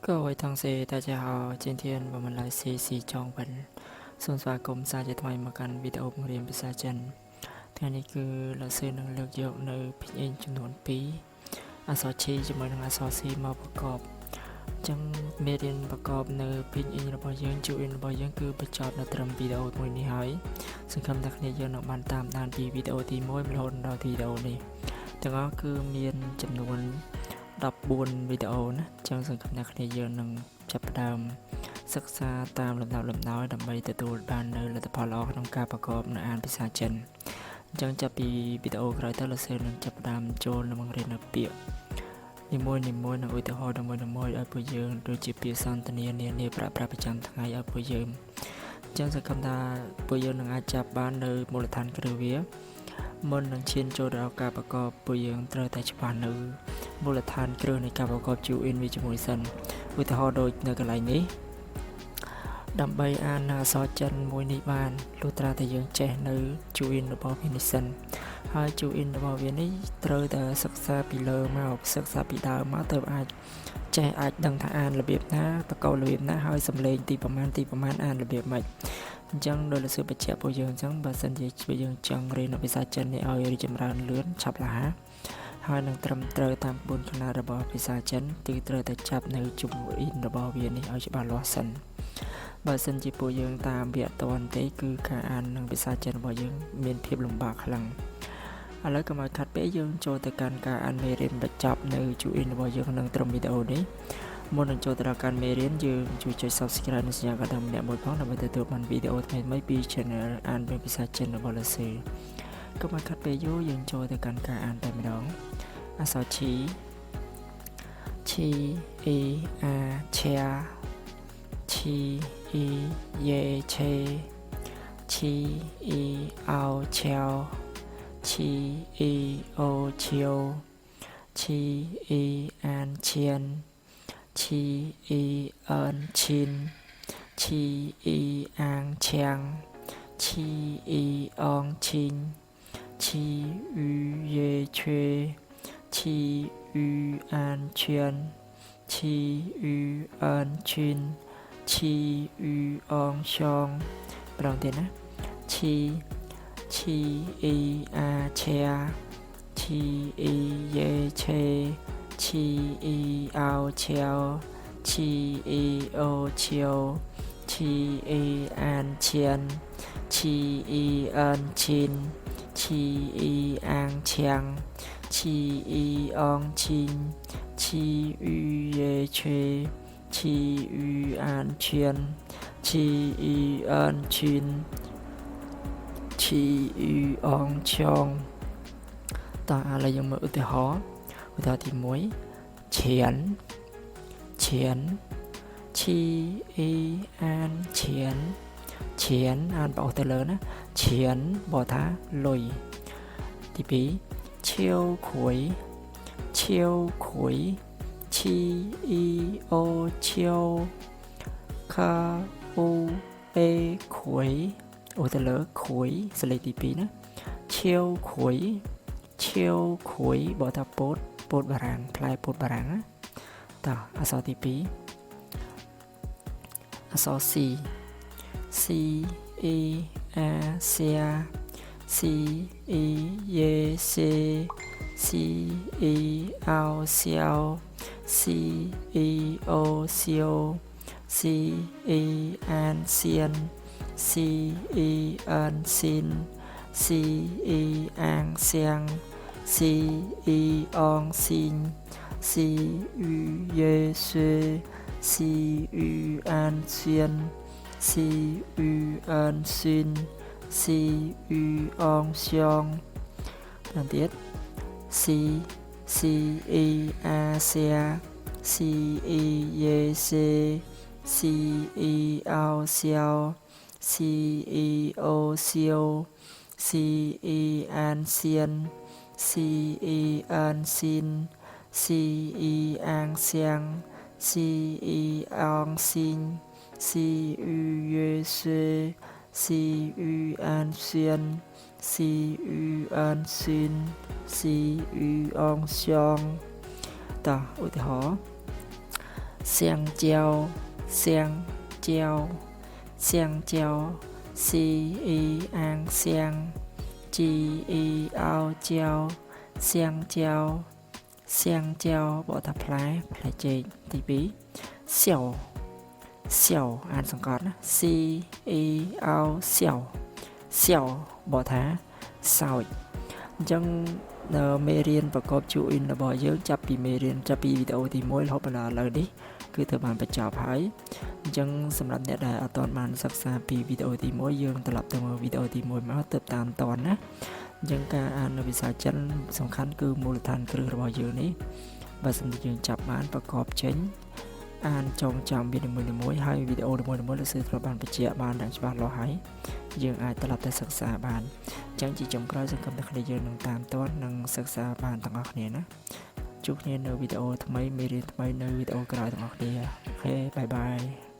各位同学，大家好，今天我们来学习中文。សូមស្វាគមន៍សាជាថ្មីមកកាន់វីដេអូបង្រៀនភាសាចិនថ្ងៃនេះគឺលោកសិស្សនឹងលើកយកនៅភាគអ៊ីនចំនួន2អក្សរឈីជាមួយនឹងអក្សរស៊ីមកប្រកបអញ្ចឹងមេរៀនប្រកបនៅភាគអ៊ីនរបស់យើងជួអ៊ីនរបស់យើងគឺបញ្ចប់នៅត្រឹមវីដេអូមួយនេះហើយសង្ឃឹមថាគ្នាយើងនឹងបានតាមដានពីវីដេអូទី1រហូតដល់វីដេអូនេះទាំងអស់គឺមានចំនួន14វីដេអូណាអញ្ចឹងសង្ឃឹមថាគ្នាយើងនឹងចាប់ផ្ដើមសិក្សាតាមលំដាប់លំដោយដើម្បីទទួលបាននូវលទ្ធផលល្អក្នុងការប្រកបនៅអានភាសាចិនអញ្ចឹងចាប់ពីវីដេអូក្រោយទៅលោកសិស្សនឹងចាប់ផ្ដើមចូលនៅបង្រៀននៅពាក្យនីមួយៗនិងឧទាហរណ៍មួយៗឲ្យពួកយើងដូចជាពាក្យសន្ទនានានាប្រើប្រាស់ប្រចាំថ្ងៃឲ្យពួកយើងអញ្ចឹងសង្ឃឹមថាពួកយើងនឹងអាចចាប់បាននៅមូលដ្ឋានគ្រឹះវាមុននឹងឈានចូលដល់ការប្រកបពួកយើងត្រូវតែច្បាស់នៅមូលដ្ឋានគ្រឹះនៃការប្រកប Juin វាជាមួយសិនឧទាហរណ៍ដូចនៅកន្លែងនេះដើម្បីអានអក្សរចិនមួយនេះបានលុះត្រាតែយើងចេះនៅ Juin របស់វានេះសិនហើយ Juin របស់វានេះត្រូវតែសិក្សាពីលើមកសិក្សាពីដើមមកទើបអាចចេះអាចដឹងថាអានរបៀបណាប្រកបរបៀបណាហើយសំឡេងទីប្រមាណអានរបៀបម៉េចអញ្ចឹងដោយលោកសិស្សបញ្ជាក់ពួកយើងអញ្ចឹងបើសិនជាពួកយើងចង់រៀនភាសាចិននេះឲ្យរីកចម្រើនលឿនឆាប់រហ័សហើយនឹងត្រឹមត្រូវតាមក្បួនខ្នាតរបស់ភាសាចិនគឺត្រូវតែចាប់នៅជំអ៊ីនរបស់វានេះឲ្យច្បាស់លាស់សិនបើសិនជាពួកយើងតាមវាអត់ទាន់ទេគឺការអាននឹងភាសាចិនរបស់យើងមានភាពលំបាកខ្លាំងឥឡូវកុំឲ្យខាត់ពេកយើងចូលទៅកាន់ការអានមេរៀនបញ្ចប់នៅជំអ៊ីនរបស់យើងក្នុងត្រឹមវីដេអូនេះមុននឹងចូលទៅដល់ការមេរៀនយើងជួយចុច Subscribe និងសញ្ញាកណ្ដឹងម្នាក់មួយផងដើម្បីទទួលបានវីដេអូថ្មីៗពី Channel អានភាសាចិនរបស់លោកសិស្សកុំឲ្យខាត់ពេកយូរយើងចូលទៅកាន់ការអានតែម្ដងអក្សរឈីឈីអ៊ីអាឆាឈីអ៊ីយេឆេឈីអ៊ីអោឆាវឈីអ៊ីអូឆៀវឈីអ៊ីអានឈៀនឈីអ៊ីអឿនឈិនឈីអ៊ីអាងឆាំងឈីអ៊ីអងឈិញឈីអ៊ូយេឆេឈីអ៊ូអានឈៀនឈីអ៊ូអឿនឈិនឈីអ៊ូអងឆងប្រងទៀតណាឈីអ៊ីអាឆាឈីអ៊ីយេឆេឈីអ៊ីអោឆាវឈីអ៊ីអូឆៀវឈីអ៊ីអានឈៀនឈីអ៊ីអឿនឈិនឈីអ៊ីអាងឆាំងឈីអ៊ីអងឈិញឈីអ៊ូយេឆេឈីអ៊ូអានឈៀនឈីអ៊ីអឿនឈិនឈីអ៊ូអងឆងតោះឥឡូវយើងមើលឧទាហរណ៍ទី1ឈៀនឈីអានឈៀនអានបោះទៅលើណាឈៀនបកថាលុយទី2ឈៀវខួយឈីអ៊ីអូឈៀវខាអូអេខួយអូទៅលើខួយសលេខទី2ណាឈៀវខួយបកថាពោតបារាំងផ្លែពោតបារាំងណាតោះអក្សរទី2អក្សរស៊ីអ៊ីអាសៀស៊ីអ៊ីយេសេស៊ីអ៊ីអោសៀវស៊ីអ៊ីអូសៀវស៊ីអ៊ីអានសៀនស៊ីអ៊ីអឿនស៊ីនស៊ីអ៊ីអាងសៀងស៊ីអ៊ីអងស៊ីងស៊ីអ៊ូយេសេស៊ីអ៊ូអានសៀនស៊ីអ៊ូអឿនស៊ីនស៊ីអ៊ូអងឆងដល់ទៀតស៊ីអ៊ីអាសៀស៊ីអ៊ីយេសេស៊ីអ៊ីអោសៀវស៊ីអ៊ីអូសៀវស៊ីអ៊ីអានសៀនស៊ីអ៊ីអឿនស៊ីនស៊ីអ៊ីអាងសៀងស៊ីអ៊ីអងស៊ីងស៊ីអ៊ូយេសេស៊ីអ៊ូអានសៀនស៊ីអ៊ូអឿនស៊ីនស៊ីអ៊ូអងឆងតោះឧទាហរណ៍ xiang jiao xiang jiao xiang jiao si y ang xiang chi y ao jiao xiang jiao xiang jiao បកថាផ្លែចេកទី2 xiao xiao អានសង្កត់ណា c e ao xiao xiao បកថាសោចអញ្ចឹងមេរៀនប្រកបជួអ៊ីនរបស់យើងចាប់ពីមេរៀនចាប់ពីវីដេអូទី1រហូតដល់ឥឡូវនេះគឺត្រូវបានបញ្ចប់ហើយអញ្ចឹងសម្រាប់អ្នកដែលអត់ទាន់បានសិក្សាពីវីដេអូទី1យើងត្រឡប់ទៅមើលវីដេអូទី1មកទើបតាមតន់ណាអញ្ចឹងការអាននៅភាសាចិនសំខាន់គឺមូលដ្ឋានគ្រឹះរបស់យើងនេះបើសិនជាយើងចាប់បានប្រកបចេញអានចងចាំវានីមួយៗហើយវីដេអូនីមួយៗលោកសិស្សត្រូវបានបញ្ជាក់បានយ៉ាងច្បាស់លាស់ហើយយើងអាចត្រឡប់ទៅសិក្សាបានអញ្ចឹងជាចុងក្រោយសង្ឃឹមថាគ្នាយើងនឹងតាមទាន់និងសិក្សាបានទាំងអស់គ្នាណាជួបគ្នានៅវីដេអូថ្មីមេរៀនថ្មីនៅវីដេអូក្រោយទាំងអស់គ្នាអូខេបាយបាយ